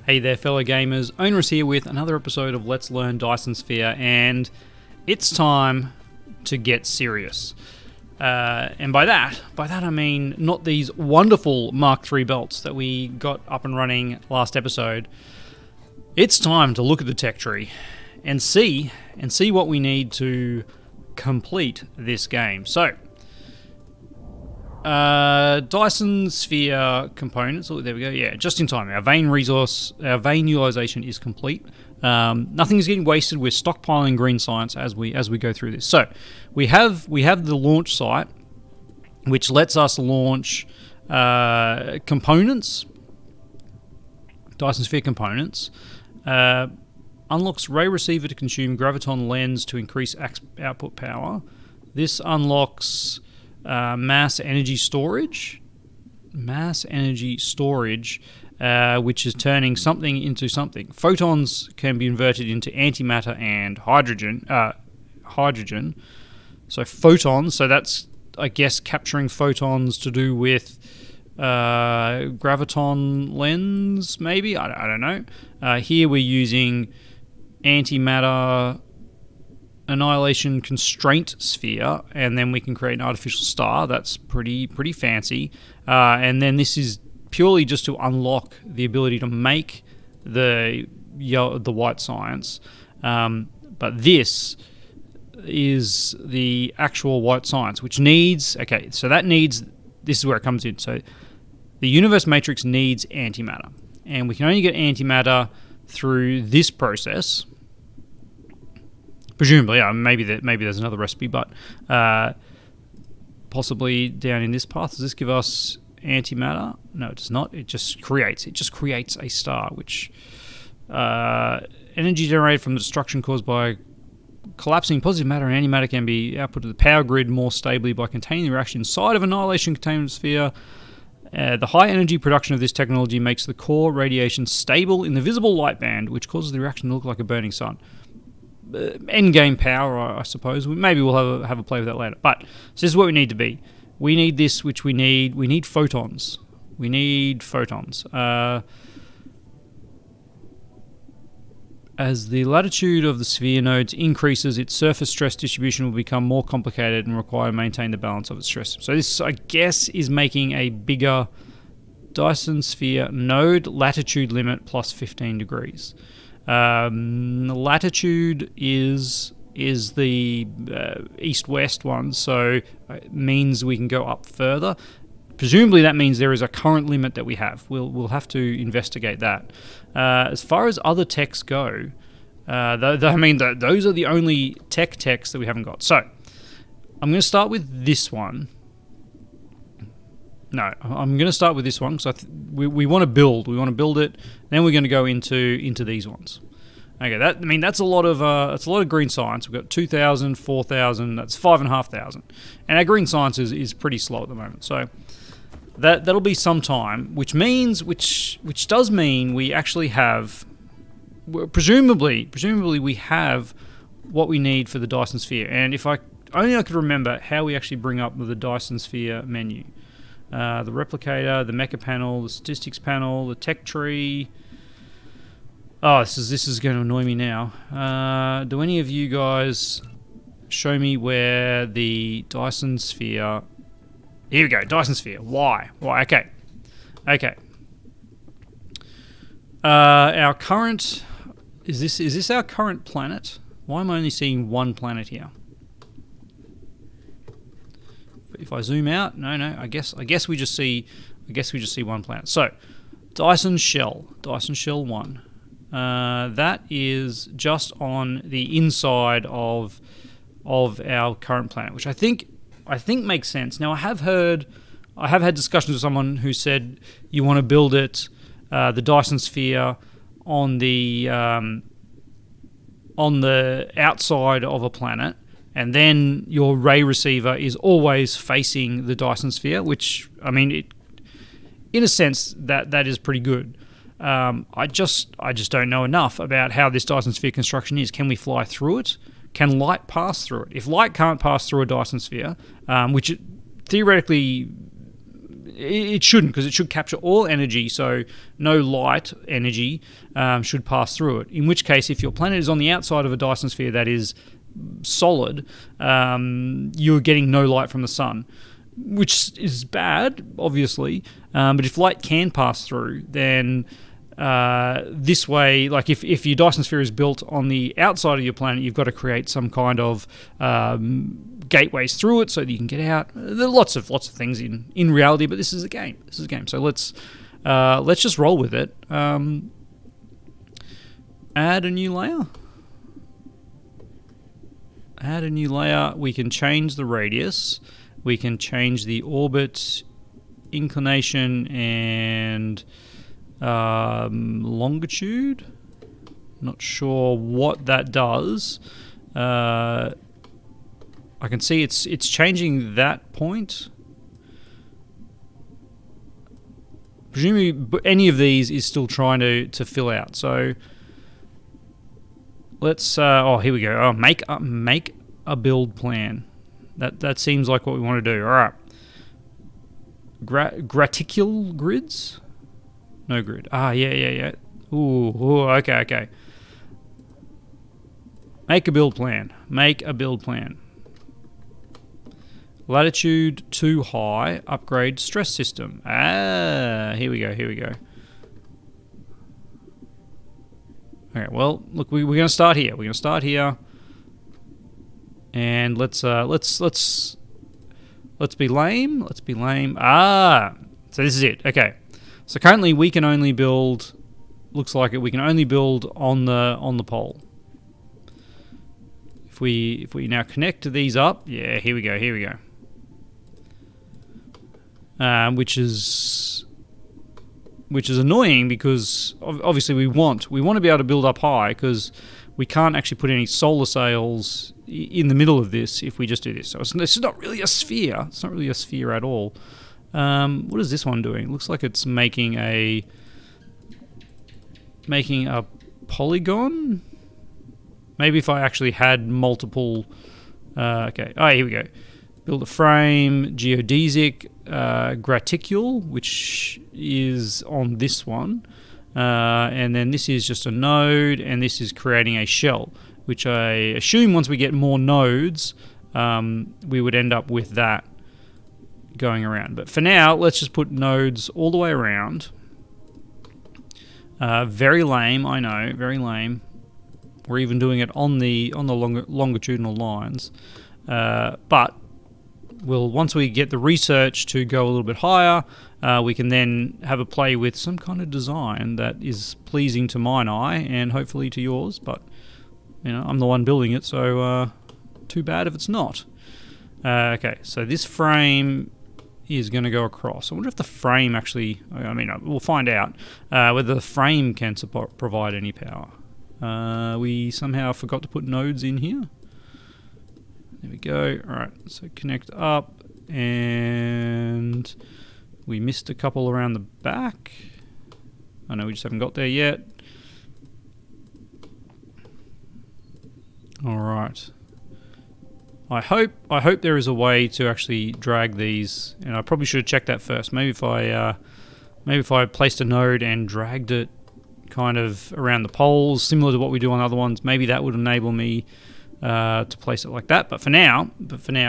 Hey there, fellow gamers. Onerous here with another episode of Let's Learn Dyson Sphere, and it's time to get serious. And by that I mean not these wonderful Mark III belts that we got up and running last episode. It's time to look at the tech tree and see what we need to complete this game. So, Dyson Sphere components. Oh, there we go. Yeah, just in time. Our vein utilization is complete. Nothing is getting wasted. We're stockpiling green science as we go through this. So we have the launch site, which lets us launch components. Dyson Sphere components. Unlocks ray receiver to consume graviton lens to increase output power. This unlocks mass energy storage, which is turning something into something. Photons can be inverted into antimatter and hydrogen. So photons, so that's, I guess, capturing photons to do with graviton lens, maybe? I don't know. Here we're using antimatter annihilation constraint sphere, and then we can create an artificial star. That's pretty fancy. And then this is purely just to unlock the ability to make the white science. But this is the actual white science, which needs... Okay, so that needs... This is where it comes in. So the universe matrix needs antimatter. And we can only get antimatter through this process. Presumably, maybe there's another recipe, but possibly down in this path. Does this give us antimatter? No, it does not. It just creates a star, which energy generated from the destruction caused by collapsing positive matter and antimatter can be output to the power grid more stably by containing the reaction inside of annihilation containment sphere. The high energy production of this technology makes the core radiation stable in the visible light band, which causes the reaction to look like a burning sun. End game power, I suppose. Maybe we'll have a play with that later. But so this is what we need to be. We need this, which we need photons. We need photons. As the latitude of the sphere nodes increases, its surface stress distribution will become more complicated and require to maintain the balance of its stress. So this, I guess, is making a bigger Dyson Sphere node latitude limit plus 15 degrees. Latitude is the east-west one, so it means we can go up further. Presumably that means there is a current limit that we have. We'll have to investigate that. As far as other techs go, those are the only techs that we haven't got. So I'm going to start with this one. No, I'm going to start with this one because we want to build. We want to build it. Then we're going to go into these ones. Okay, that's a lot of green science. We've got 2,000, 4,000. That's 5,500, and our green science is pretty slow at the moment. So that'll be some time, which does mean we actually have, presumably we have what we need for the Dyson Sphere. And if I could remember how we actually bring up the Dyson Sphere menu. The replicator, the mecha panel, the statistics panel, the tech tree. Oh, this is going to annoy me now. Do any of you guys show me where the Dyson Sphere... Here we go, Dyson Sphere. Why? Okay. Our current... Is this our current planet? Why am I only seeing one planet here? If I zoom out, no, I guess we just see one planet. So, Dyson Shell 1. That is just on the inside of our current planet, which I think makes sense. Now I have had discussions with someone who said you want to build it, the Dyson Sphere, on the outside of a planet. And then your ray receiver is always facing the Dyson Sphere, which, I mean, in a sense, that is pretty good. I just don't know enough about how this Dyson Sphere construction is. Can we fly through it? Can light pass through it? If light can't pass through a Dyson Sphere, which theoretically it shouldn't, because it should capture all energy, so no light energy should pass through it. In which case, if your planet is on the outside of a Dyson sphere that is solid, you're getting no light from the sun, which is bad, obviously. But if light can pass through, then this way, like if your Dyson sphere is built on the outside of your planet, you've got to create some kind of gateways through it so that you can get out. There are lots of things in reality, but this is a game. So let's just roll with it. Add a new layer. We can change the radius. We can change the orbit inclination and longitude. Not sure what that does. I can see it's changing that point. Presumably any of these is still trying to fill out. So let's here we go. Oh, make a build plan. That seems like what we want to do. All right. Graticule grids? No grid. Yeah. Ooh, okay. Make a build plan. Latitude too high. Upgrade stress system. Here we go. Okay, well, look, we're going to start here. And let's be lame. So this is it. Okay. So currently we can only build. Looks like it. We can only build on the pole. If we now connect these up, yeah, here we go. Which is annoying because obviously we want to be able to build up high, because we can't actually put any solar sails in the middle of this if we just do this. So it's not really a sphere. It's not really a sphere at all. What is this one doing? It looks like it's making a polygon. Maybe if I actually had multiple. Okay. Oh, here we go. Build a frame, geodesic, graticule, which is on this one. And then this is just a node, and this is creating a shell, which I assume once we get more nodes, we would end up with that going around. But for now, let's just put nodes all the way around. Very lame, I know, very lame. We're even doing it on the longitudinal lines. But once we get the research to go a little bit higher, we can then have a play with some kind of design that is pleasing to mine eye and hopefully to yours. But I'm the one building it, so too bad if it's not. Okay, so this frame is going to go across. I wonder if the frame actually. We'll find out whether the frame can provide any power. We somehow forgot to put nodes in here. There we go. Alright, so connect up, and we missed a couple around the back. I know we just haven't got there yet. Alright. I hope there is a way to actually drag these, and I probably should have checked that first. Maybe if I placed a node and dragged it kind of around the poles, similar to what we do on other ones, maybe that would enable me to place it like that. But for now,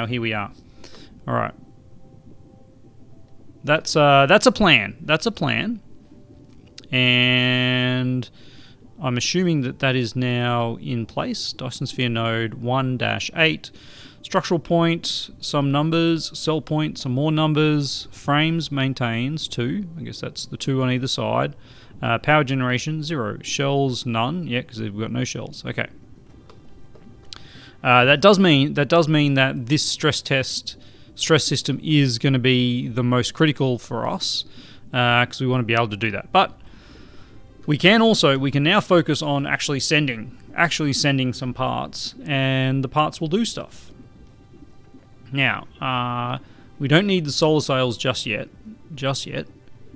here we are. All right. That's a plan. And I'm assuming that is now in place. Dyson Sphere node 1-8. Structural point, some numbers. Cell point, some more numbers. Frames maintains 2. I guess that's the 2 on either side. Power generation 0. Shells none. Yeah, because we've got no shells. Okay. That does mean that this stress system is going to be the most critical for us, because we want to be able to do that. But we can now focus on actually sending some parts, and the parts will do stuff. Now, we don't need the solar sails just yet.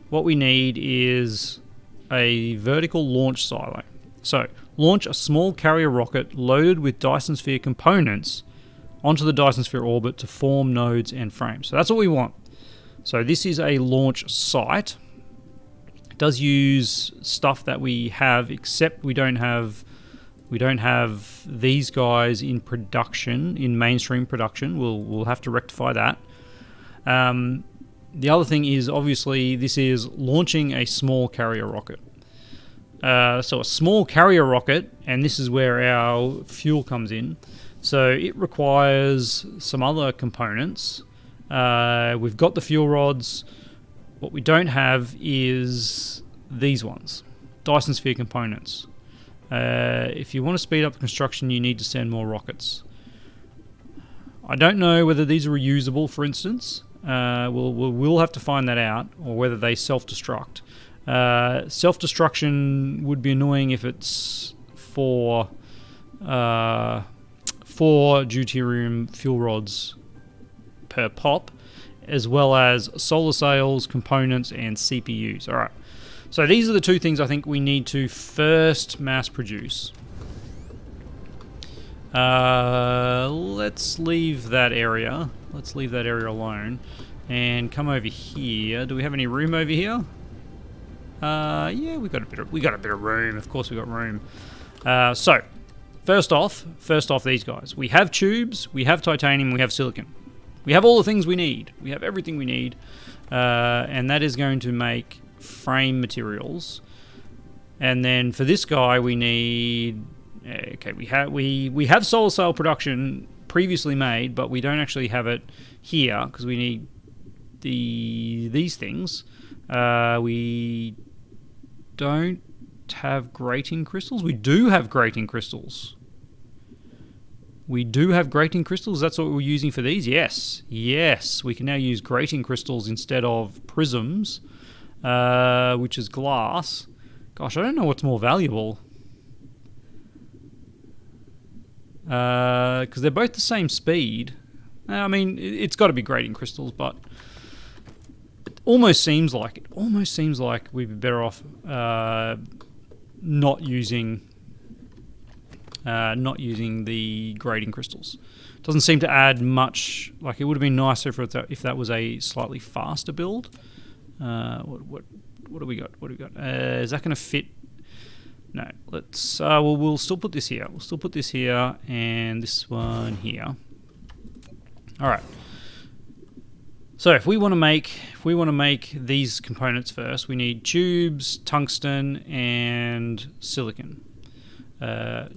What we need is a vertical launch silo. So, launch a small carrier rocket loaded with Dyson Sphere components onto the Dyson Sphere orbit to form nodes and frames. So that's what we want. So this is a launch site. It does use stuff that we have, except we don't have these guys in production, in mainstream production. We'll have to rectify that. The other thing is, obviously, this is launching a small carrier rocket. So a small carrier rocket, and this is where our fuel comes in. So it requires some other components. We've got the fuel rods. What we don't have is these ones, Dyson Sphere components. If you want to speed up the construction, you need to send more rockets. I don't know whether these are reusable, for instance. We'll have to find that out, or whether they self-destruct. Self-destruction would be annoying if it's for deuterium fuel rods per pop, as well as solar cells, components, and CPUs. All right. So these are the two things I think we need to first mass produce. Let's leave that area. Let's leave that area alone and come over here. Do we have any room over here? Yeah, we got a bit of room. Of course, we got room. So first off, these guys. We have tubes, we have titanium, we have silicon. We have all the things we need. We have everything we need, and that is going to make frame materials. And then for this guy, we need. Okay, we have solar cell production previously made, but we don't actually have it here because we need these things. We don't have grating crystals. We do have grating crystals. That's what we're using for these. Yes, we can now use grating crystals instead of prisms, which is glass. Gosh, I don't know what's more valuable. Because they're both the same speed. I mean, it's got to be grating crystals, but it almost seems like we'd be better off not using the grating crystals. Doesn't seem to add much. Like, it would have been nicer if that was a slightly faster build. What do we got? Is that going to fit? No, let's. We'll still put this here. And this one here. All right. So if we want to make these components first, we need tubes, tungsten, and silicon.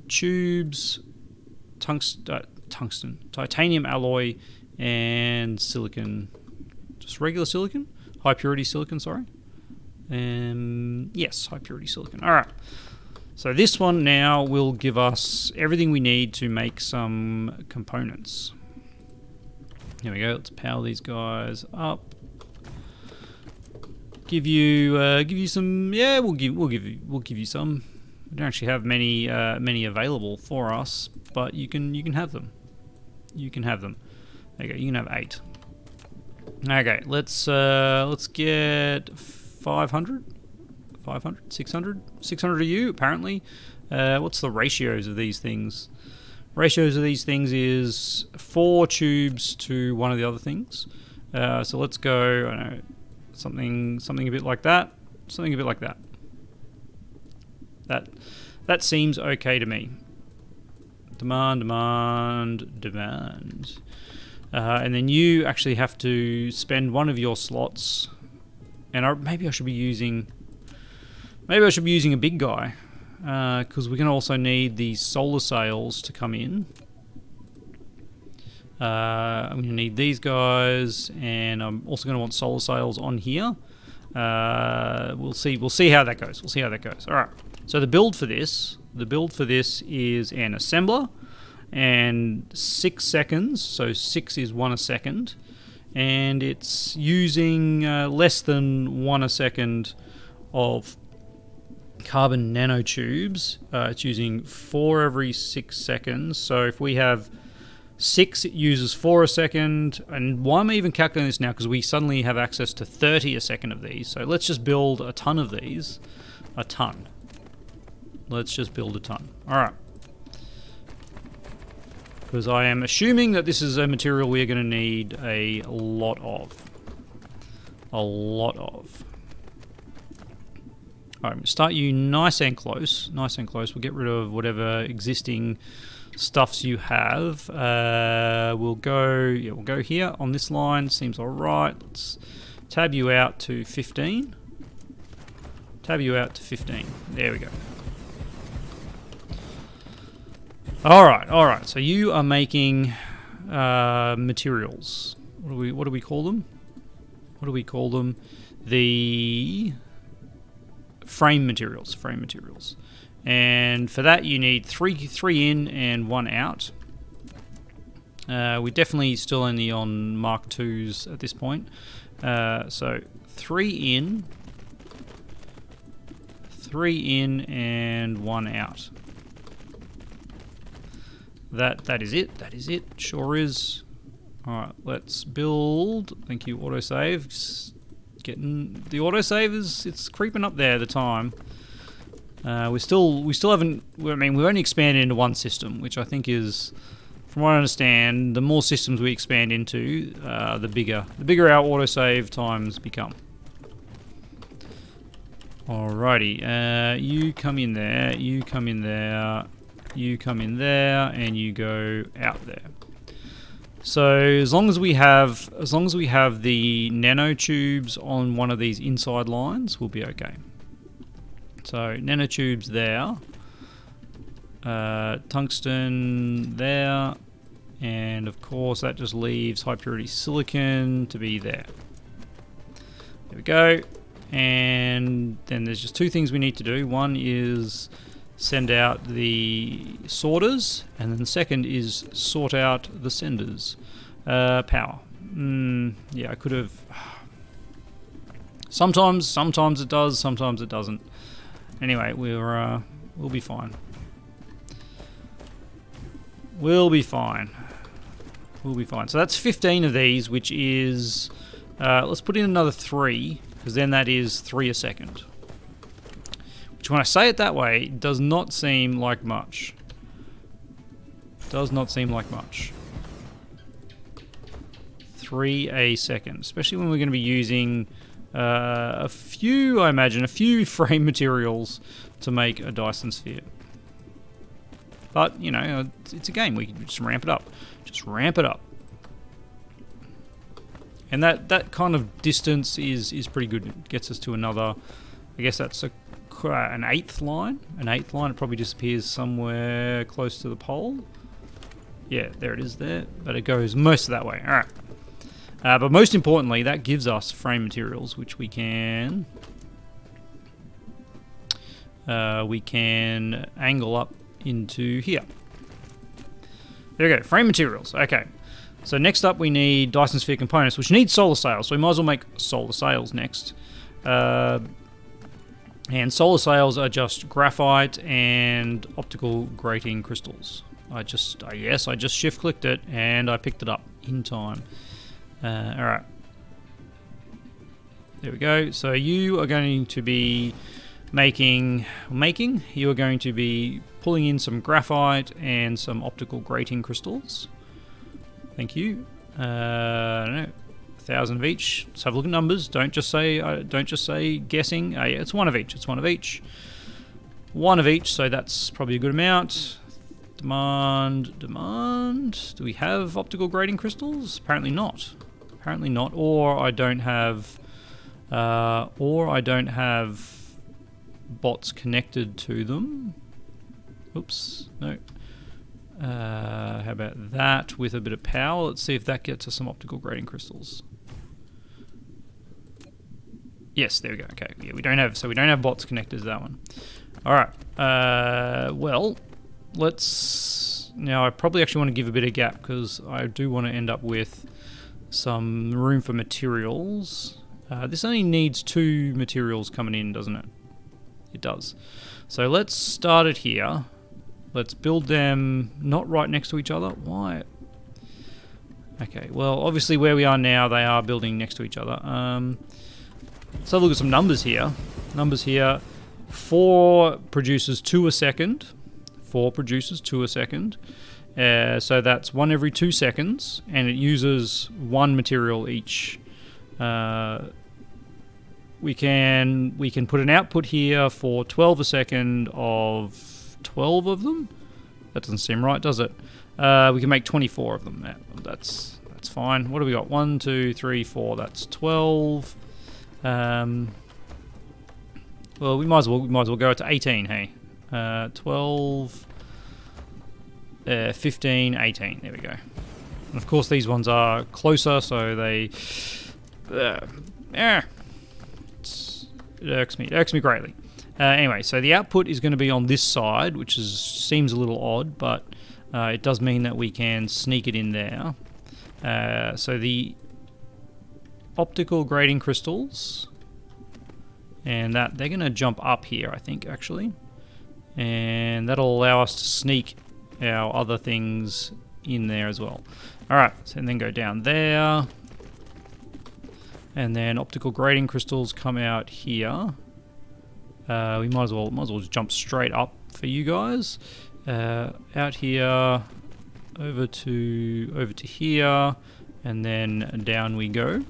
Tubes, tungsten, titanium alloy, and silicon. Just regular silicon, high purity silicon. Sorry. Yes, high purity silicon. All right. So this one now will give us everything we need to make some components. Here we go. Let's power these guys up. Give you some. Yeah, we'll give you some. We don't actually have many available for us, but you can have them. There you go. You can have 8. Okay, let's get 500. 600 of you, apparently. What's the ratios of these things? Ratios of these things is 4 tubes to one of the other things. So let's go, I don't know, something a bit like that. That seems okay to me. Demand. And then you actually have to spend one of your slots. And maybe I should be using a big guy, because we're going to also need these solar sails to come in. I'm going to need these guys, and I'm also going to want solar sails on here. We'll see how that goes. All right. So the build for this is an assembler, and 6 seconds. So 6 is 1 a second, and it's using less than 1 a second of carbon nanotubes. It's using 4 every 6 seconds. So if we have 6, it uses 4 a second. And why am I even calculating this now? Because we suddenly have access to 30 a second of these. So let's just build a ton of these. Let's just build a ton. All right. Because I am assuming that this is a material we're going to need a lot of. a lot of. All right, start you nice and close. Nice and close. We'll get rid of whatever existing stuffs you have. We'll go here on this line. Seems all right. Let's tab you out to 15. Tab you out to 15. There we go. All right. So you are making materials. What do we call them? What do we call them? The frame materials. Frame materials. And for that you need three in and 1 out. We're definitely still only on Mark IIs at this point. So 3 in, 3 in and 1 out. That is it. That is it. Sure is. Alright, let's build. Thank you, autosave. Just getting the autosave it's creeping up there, the time. We still haven't, I mean, we've only expanded into one system, which I think is, from what I understand, the more systems we expand into, the bigger our autosave times become. Alrighty, you come in there, you come in there, you come in there, and you go out there. So as long as we have the nanotubes on one of these inside lines, we'll be okay. So nanotubes there, tungsten there, and of course that just leaves high purity silicon to be there. There we go. And then there's just 2 things we need to do. One is send out the sorters, and then the second is sort out the senders. Power. Yeah, I could have. Sometimes it does, sometimes it doesn't. Anyway, we'll be fine. We'll be fine. We'll be fine. So that's 15 of these, which is let's put in another 3, because then that is 3 a second. Which, when I say it that way, does not seem like much. Does not seem like much. 3 a second, especially when we're going to be using a few, I imagine, a few frame materials to make a Dyson Sphere. But, you know, it's a game. We can just ramp it up. Just ramp it up. And that kind of distance is pretty good. It gets us to another, I guess that's an 8th line. An 8th line. It probably disappears somewhere close to the pole. Yeah, there it is there. But it goes most of that way. All right. But most importantly, that gives us frame materials, which we can angle up into here. There we go, frame materials. Okay, so next up we need Dyson Sphere components, which need solar sails. So we might as well make solar sails next. And solar sails are just graphite and optical grating crystals. I just shift clicked it and I picked it up in time. Alright. There we go. So you are going to be you are going to be pulling in some graphite and some optical grating crystals. Thank you. I don't know, 1,000 of each. Let's have a look at numbers. Don't just say guessing. Yeah, it's 1 of each. It's 1 of each. 1 of each, so that's probably a good amount. Demand. Do we have optical grating crystals? Apparently not. Apparently not. Or I don't have bots connected to them. Oops. No. How about that with a bit of power? Let's see if that gets us some optical grating crystals. Yes, there we go. Okay. Yeah, we don't have bots connected to that one. All right. Well, now I probably actually want to give a bit of gap because I do want to end up with some room for materials. This only needs 2 materials coming in, doesn't it? It does. So let's start it here. Let's build them not right next to each other. Why? Okay, well, obviously where we are now, they are building next to each other. Let's have a look at some numbers here. 4 produces 2 a second. 4 produces 2 a second. So that's 1 every 2 seconds, and it uses 1 material each we can put an output here for 12 a second of 12 of them. That doesn't seem right, does it? We can make 24 of them. That's fine. What do we got? 1, 2, 3, 4. That's 12. Well, we might as well go to 18. Hey, 12, 15, 18. There we go. And of course, these ones are closer, so they. It irks me greatly. Anyway, so the output is going to be on this side, which seems a little odd, but it does mean that we can sneak it in there. So the optical grading crystals, and that they're going to jump up here, I think, actually, and that'll allow us to sneak our other things in there as well. All right, so, and then go down there, and then optical grading crystals come out here. We might as well just jump straight up for you guys. Out here, over to here, and then down we go.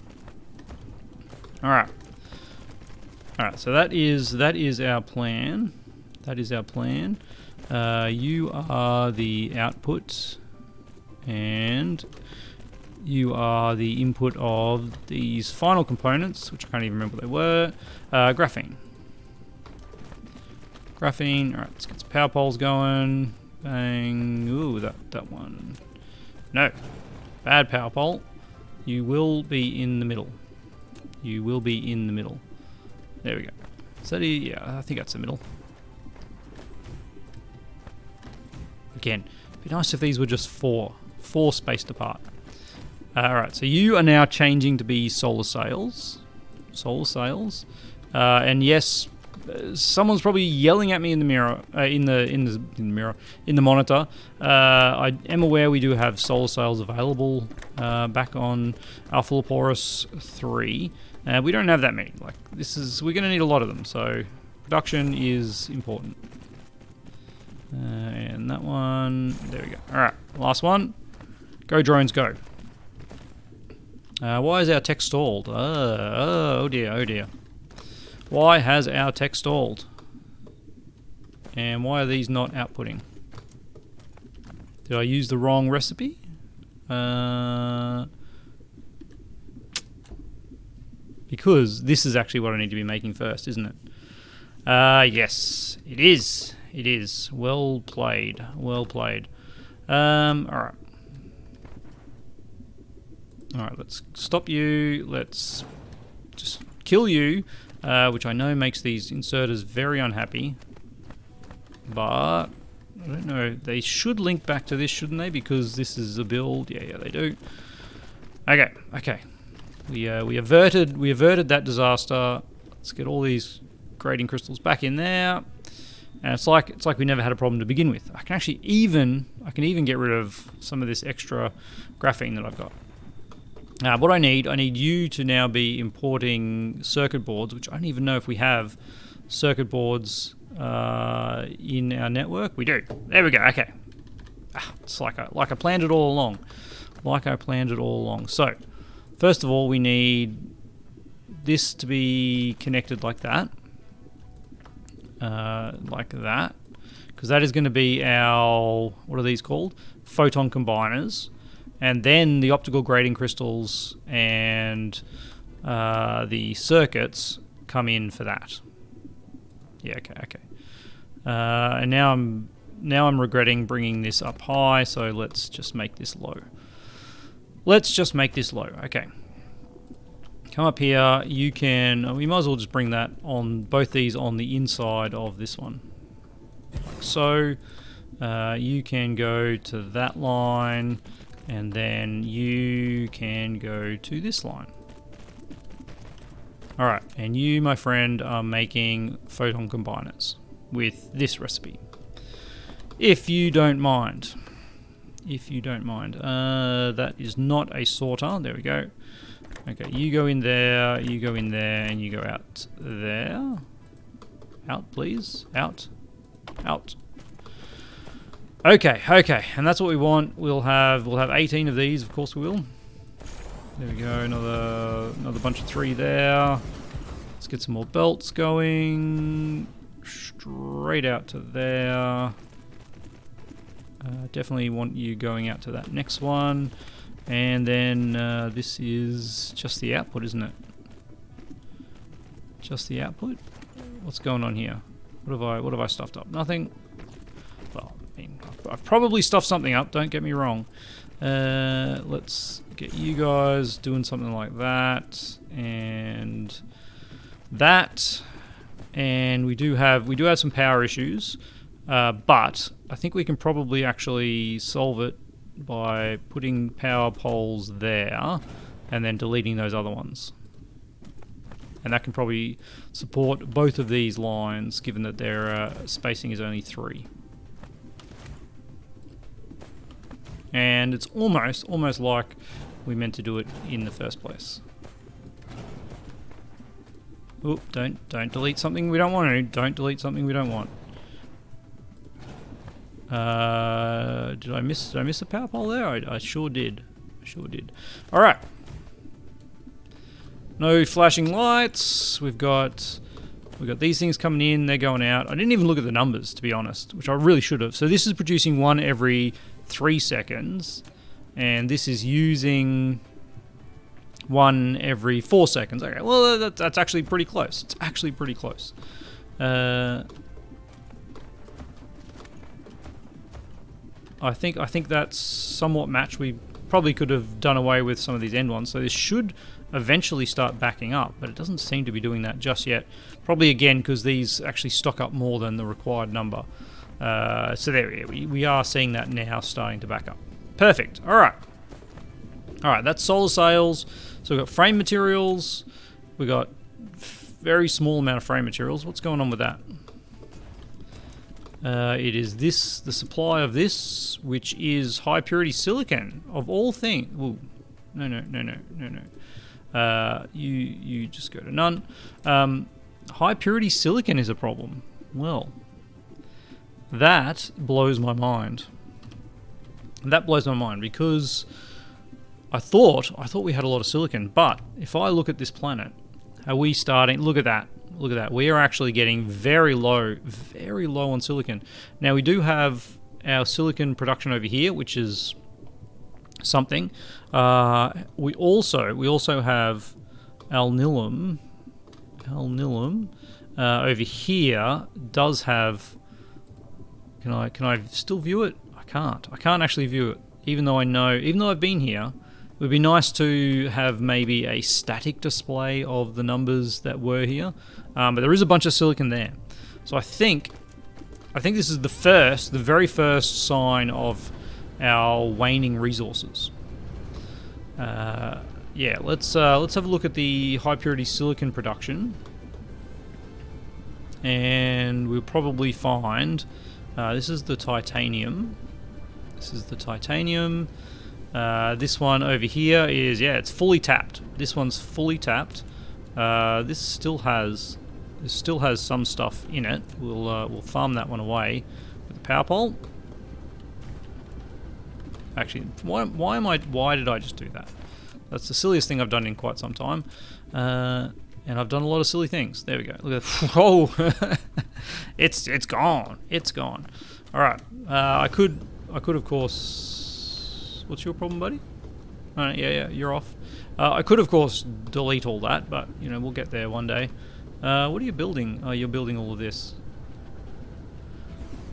All right. So that is our plan. That is our plan. You are the output, and you are the input of these final components, which I can't even remember what they were. Graphene. Graphene. All right, let's get some power poles going. Bang. Ooh, that one. No. Bad power pole. You will be in the middle. You will be in the middle. There we go. Is that yeah, I think that's the middle. Again, it'd be nice if these were just four spaced apart. Alright, so you are now changing to be solar sails. And yes, someone's probably yelling at me in the mirror, in the monitor. I am aware we do have solar sails available back on Alpha 3. We don't have that many. Like we're going to need a lot of them. So production is important. And that one, there we go. All right, last one. Go drones, go. Why is our tech stalled? Oh dear. Why has our tech stalled? And why are these not outputting? Did I use the wrong recipe? Because this is actually what I need to be making first, isn't it? Yes, it is. It is. Well played. Alright. Alright, let's stop you. Let's just kill you, which I know makes these inserters very unhappy. But I don't know. They should link back to this, shouldn't they? Because this is a build. Yeah, they do. Okay. We averted that disaster. Let's get all these grading crystals back in there. And it's like we never had a problem to begin with. I can even get rid of some of this extra graphene that I've got. What I need you to now be importing circuit boards, which I don't even know if we have circuit boards in our network. We do. There we go. Okay. It's like I planned it all along. So, first of all, we need this to be connected like that. Because that is going to be our, what are these called? Photon combiners. And then the optical grading crystals and the circuits come in for that. Yeah, okay. And now I'm regretting bringing this up high, so let's just make this low. Okay. Come up here. We might as well just bring that on, both these on the inside of this one. Like so. You can go to that line, and then you can go to this line. Alright, and you, my friend, are making photon combiners with this recipe. If you don't mind. That is not a sorter. There we go. Okay, you go in there, and you go out there. Out, please. Out. Okay, and that's what we want. We'll have 18 of these, of course we will. There we go, another bunch of 3 there. Let's get some more belts going. Straight out to there. Definitely want you going out to that next one. And then this is just the output, isn't it? Just the output? What's going on here? What have I stuffed up? Nothing. Well, I mean, I've probably stuffed something up, don't get me wrong. Let's get you guys doing something like that and that. And we do have some power issues, but I think we can probably actually solve it by putting power poles there and then deleting those other ones. And that can probably support both of these lines, given that their spacing is only 3. And it's almost like we meant to do it in the first place. Oop, don't delete something we don't want to. Don't delete something we don't want. Did I miss a power pole there? I sure did. All right. No flashing lights. We've got these things coming in. They're going out. I didn't even look at the numbers, to be honest, which I really should have. So this is producing 1 every 3 seconds, and this is using 1 every 4 seconds. Okay, well that's actually pretty close. It's actually pretty close. I think that's somewhat matched. We probably could have done away with some of these end ones, so this should eventually start backing up, but it doesn't seem to be doing that just yet. Probably again because these actually stock up more than the required number. So there we are seeing that now starting to back up. Perfect. All right, that's solar sails. So we've got frame materials. We've got very small amount of frame materials. What's going on with that? It is the supply of this, which is high purity silicon of all things. Ooh, no. You just go to none. High purity silicon is a problem. Well, that blows my mind. That blows my mind because I thought we had a lot of silicon, but if I look at this planet, are we starting? Look at that. We are actually getting very low on silicon. Now we do have our silicon production over here, which is something. We also have alnilum. Over here does have. Can I still view it? I can't actually view it, even though I've been here. It would be nice to have maybe a static display of the numbers that were here, but there is a bunch of silicon there. So I think this is the very first sign of our waning resources. Yeah, let's have a look at the high purity silicon production, and we'll probably find this is the titanium. This one over here is, it's fully tapped. This one's fully tapped. This still has some stuff in it. We'll farm that one away with the power pole. Actually, why did I just do that? That's the silliest thing I've done in quite some time. And I've done a lot of silly things. There we go. Look at that. Whoa! It's gone. It's gone. All right. I could of course. What's your problem, buddy? Yeah, you're off. I could, of course, delete all that, but, we'll get there one day. What are you building? Oh, you're building all of this.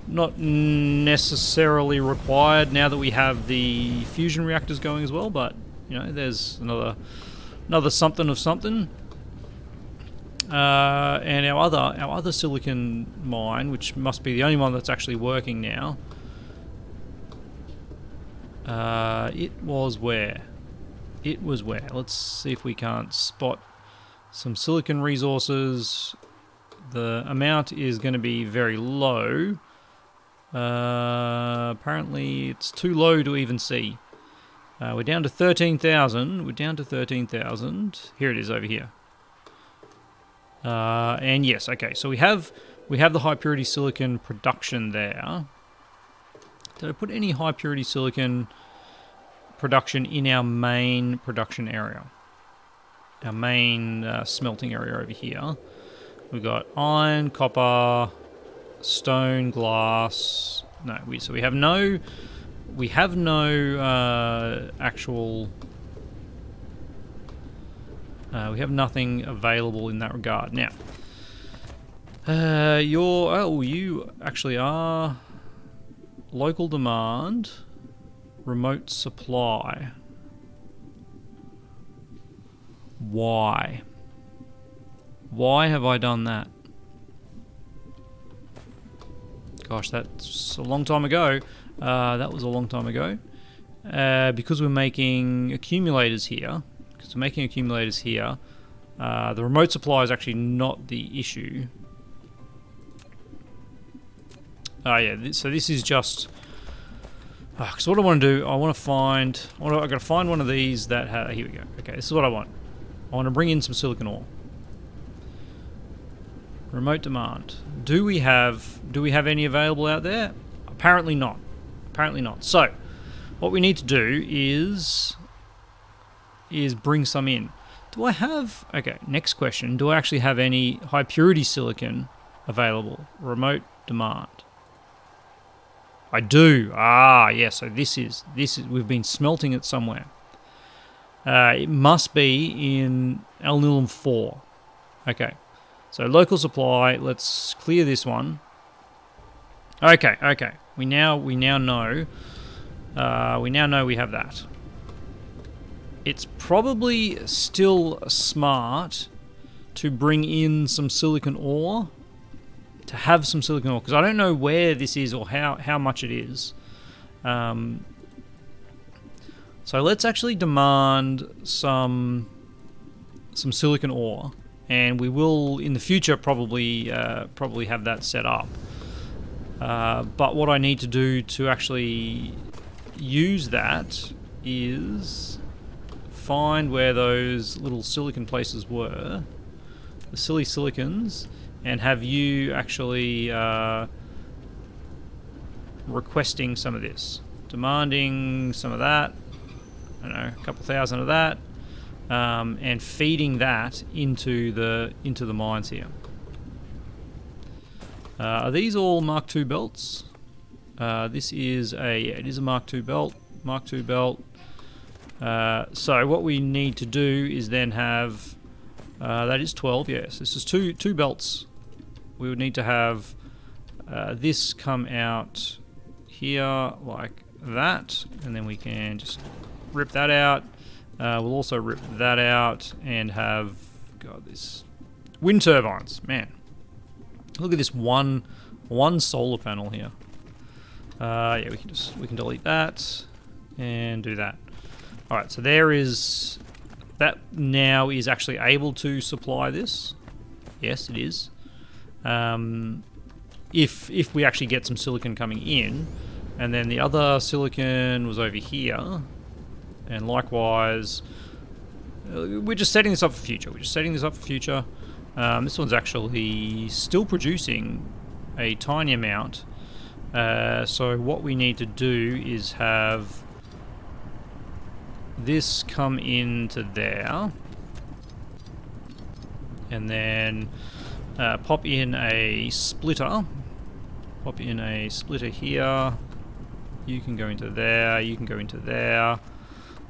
Not necessarily required now that we have the fusion reactors going as well, but, there's another something of something. And our other silicon mine, which must be the only one that's actually working now, it was where? Let's see if we can't spot some silicon resources. The amount is going to be very low. Apparently it's too low to even see. We're down to 13,000. Here it is over here. And yes, okay, so we have the high purity silicon production there. Did I put any high purity silicon production in our main production area? our main smelting area over here. We've got iron, copper, stone, glass. No, so we have no actual. We have nothing available in that regard now. You actually are local demand, remote supply. Why? Why have I done that? Gosh, that's a long time ago. That was a long time ago. Because we're making accumulators here. The remote supply is actually not the issue. So this is just... Because what I want to do, I want to find... I've got to find one of these that... here we go. Okay, this is what I want. I want to bring in some silicon ore. Remote demand. Do we have any available out there? Apparently not. So, what we need to do is bring some in. Do I have... Okay, next question. Do I actually have any high purity silicon available? Remote demand. I do. Yeah, so this is we've been smelting it somewhere. It must be in Alnilam 4. Okay. So local supply, let's clear this one. Okay. We now know we have that. It's probably still smart to bring in some silicon ore, because I don't know where this is or how much it is. So let's actually demand some silicon ore, and we will in the future probably have that set up. But what I need to do to actually use that is find where those little silicon places were, the silly silicons, and have you actually requesting some of this, demanding some of that, I don't know, a couple thousand of that, and feeding that into the mines here. Are these all Mark II belts? This is it is a Mark II belt. So what we need to do is then have that is 12. Yes, this is two belts. We would need to have this come out here like that, and then we can just rip that out. We'll also rip that out and have this wind turbines. Man, look at this one solar panel here. Yeah, we can delete that and do that. All right, so there is that now is actually able to supply this. Yes, it is. If we actually get some silicon coming in, and then the other silicon was over here, and likewise, we're just setting this up for future. This one's actually still producing a tiny amount. So what we need to do is have this come into there, and then pop in a splitter. Pop in a splitter here. You can go into there. You can go into there.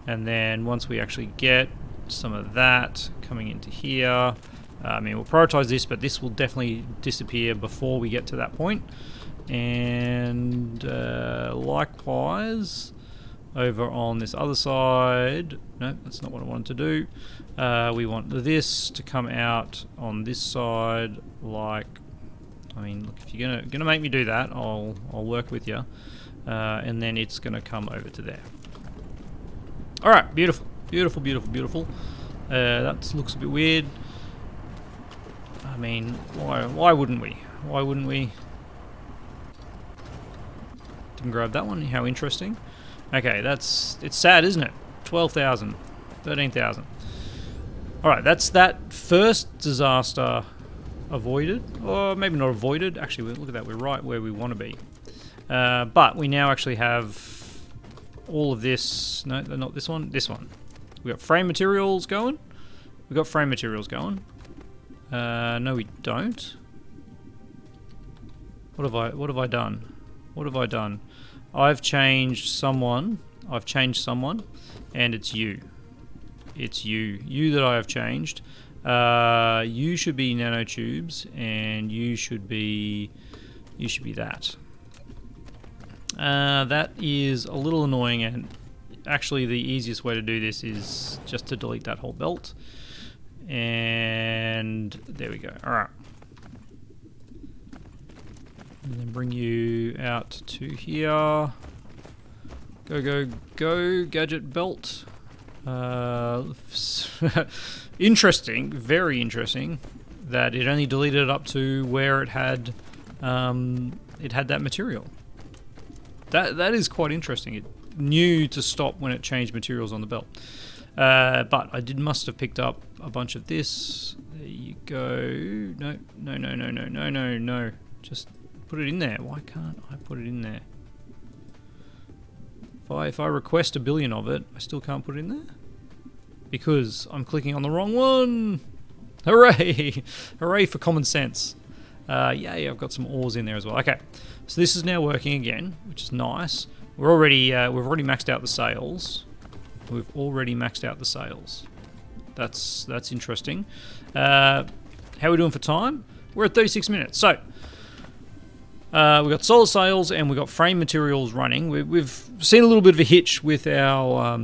And then once we actually get some of that coming into here, I mean, we'll prioritize this, but this will definitely disappear before we get to that point. And likewise, over on this other side, no, that's not what I wanted to do. We want this to come out on this side, like, I mean, look, if you're gonna make me do that, I'll work with you. And then it's gonna come over to there. All right, beautiful. That looks a bit weird. I mean, why wouldn't we? Didn't grab that one. How interesting. Okay, it's sad, isn't it? 12,000, 13,000. All right, that's that first disaster avoided, or maybe not avoided. Actually, look at that. We're right where we want to be. But we now actually have all of this. No, not this one. This one. We got frame materials going, We've got frame materials going. No, we don't. What have I done? What have I done? I've changed someone. And it's you. It's you. You that I have changed. You should be nanotubes, and you should be that. That is a little annoying, and actually the easiest way to do this is just to delete that whole belt. And there we go. Alright. And then bring you out to here. Go, gadget belt. Interesting, very interesting that it only deleted it up to where it had that material. That is quite interesting. It knew to stop when it changed materials on the belt. But I must have picked up a bunch of this. There you go. No. Just put it in there. Why can't I put it in there? If I request 1 billion of it, I still can't put it in there? Because I'm clicking on the wrong one! Hooray! Hooray for common sense. Yeah, I've got some ores in there as well. Okay, so this is now working again, which is nice. We've already maxed out the sails. That's interesting. How are we doing for time? We're at 36 minutes. So, we've got solar sails and we've got frame materials running. We've seen a little bit of a hitch with our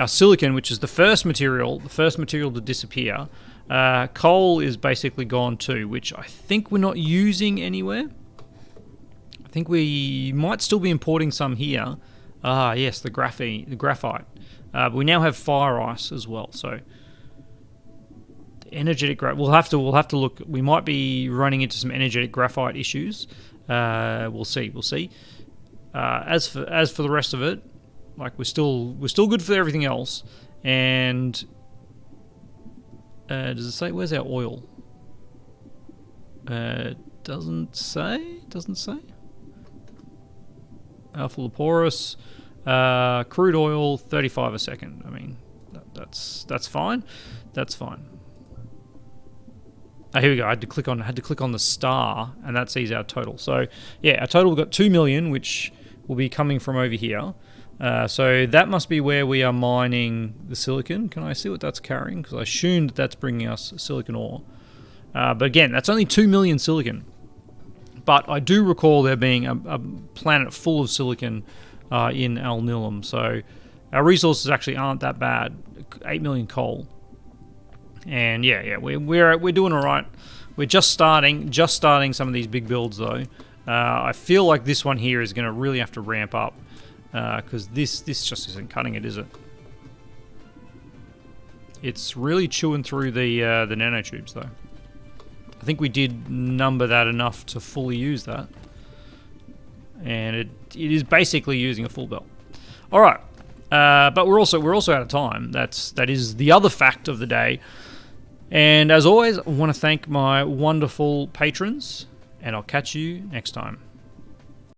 silicon, which is the first material to disappear. Coal is basically gone too, which I think we're not using anywhere. I think we might still be importing some here. Yes, the graphite. But we now have fire ice as well. So energetic graphite. We'll have to look. We might be running into some energetic graphite issues. We'll see. As for the rest of it, like we're still good for everything else. And does it say where's our oil? Doesn't say. Alpha Leporus, crude oil, 35 a second. I mean, that's fine. That's fine. Here we go. I had to click on the star, and that sees our total. So yeah, our total, we've got 2 million, which will be coming from over here. So that must be where we are mining the silicon. Can I see what that's carrying? Because I assumed that's bringing us silicon ore. But again, that's only 2 million silicon. But I do recall there being a planet full of silicon in Al Nilam. So our resources actually aren't that bad. 8 million coal. And yeah, we're doing all right. We're just starting some of these big builds though. I feel like this one here is going to really have to ramp up because this just isn't cutting it, is it? It's really chewing through the nanotubes though. I think we did number that enough to fully use that, and it is basically using a full belt. All right, but we're also out of time. That is the other fact of the day. And as always, I want to thank my wonderful patrons, and I'll catch you next time.